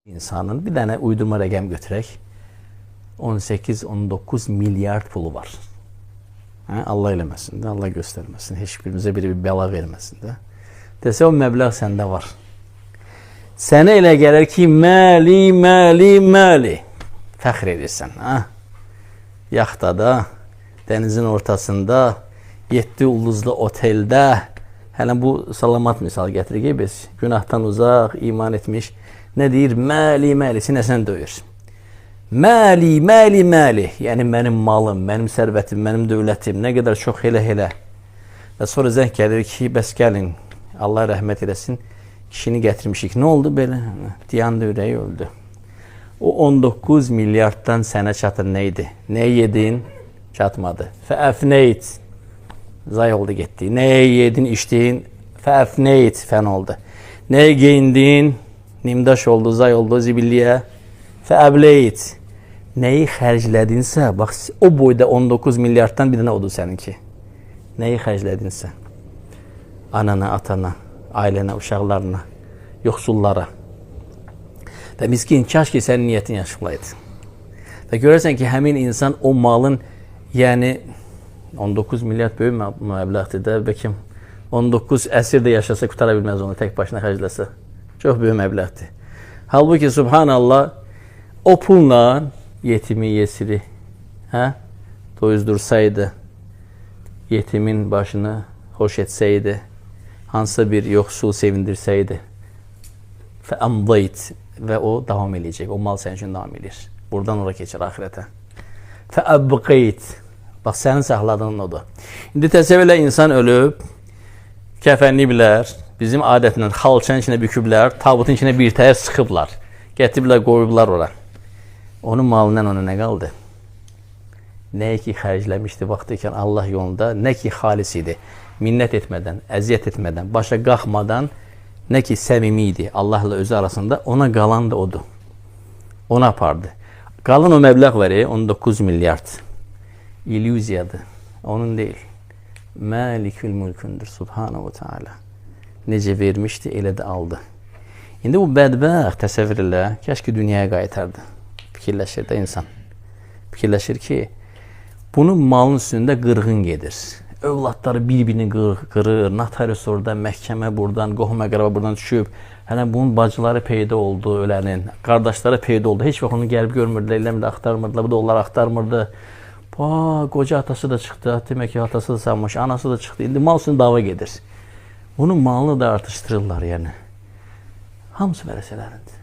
İnsanın bir tane uydurma rəqəm götürək. 18-19 milyard pulu var. Allah eləməsin də, Allah göstərməsin. Heç birimizə biri bir bəla verməsin də. Desə o məbləğ səndə var. Sənə elə gəlir ki, məli. Fəxr edirsən. Yaxtada, dənizin ortasında, 7 ulduzlu oteldə, hələ bu salamat misal gətirir ki, biz günahdan uzaq, iman etmiş, nə deyir? Məli, sinəsən döyür. Məli. Yəni mənim malım, mənim sərvətim, mənim dövlətim, nə qədər çox elə. Və sonra zəng gəlir ki, bəs gəlin, Allah rəhmət edəsin, kişini gətirmişik. Nə oldu belə? Diyandı, ürəyi öldü. O 19 milyarddan sənə çatır nə idi? Nə yedin? Çatmadı. Fəəfneyt. Zay oldu, getdi. Nəyə yedin, içdin? Fəəfneyt. Fən oldu. Nəyə geyindin? Nimdaş oldu, zay oldu, zibilliyə. Fəəbleyt. Nəyi xərclədinsə, bax, o boyda 19 milyarddan bir dənə odur səninki. Nəyi xərclədinsə. Anana, atana, ailənə, uşaqlarına, yoxsullara. Və miskin, kaş ki, sənin niyyətin yaşıqlaydı. Və görərsən ki, həmin insan o malın, yəni 19 milyard böyük məbləğdir də, bəlkə 19 əsrdə yaşasa qutara bilməz onu, tək başına xərcləsə. Çox böyük məbləğdir. Halbuki, subhanallah, o pulla yetimi, yesiri doyuzdursaydı, yetimin başını xoş etsəydi, hansısa bir yoxsul sevindirsəydi, fəəmdayt, və o davam eləyəcək. O mal sənin üçün davam edir. Buradan ora keçir axirətə. Fəəbqeyt. Bax, sənin saxladığın odur. İndi təsəvvürlə insan ölüb, kəfənliyiblər, bizim adətlə xalçanın içinə büküblər, tabutun içinə bir təhər sıxıblar, gətiriblər, qoyublar ora. Onun malından ona nə qaldı? Nəyə ki xərcləmişdi vaxtı ikən Allah yolunda, nə ki xalis idi, minnət etmədən, əziyyət etmədən, başa qalxmadan, nə ki səmimi idi Allahla özü arasında, ona qalan da odur. Ona apardı. Qalan o məbləğ var, 19 milyard. İllüziyadır. Onun deyil. Məlikül mülkündür, subhanahu teala. Necə vermişdi, elə də aldı. İndi bu bədbəxt təsəvvür elə, kəşki dünyaya qaytardı. Fikirləşir də insan. Fikirləşir ki, bunun malın üstündə qırğın gedir. Övladları bir-birini qırır, notarius orada, məhkəmə buradan, qohum-əqraba buradan düşüb. Hələ bunun bacıları peyda oldu, ölənin, qardaşları peyda oldu. Heç vaxt onu gəlib görmürdülər, eləmirdi, axtarmırdılar, bu da onları axtarmırdı. Qoca atası da çıxdı, demək ki, atası da sanmış, anası da çıxdı. İndi mal üstündə dava gedir. Onun malını da artışdırırlar, yəni. Hamısı vərəsələrindir.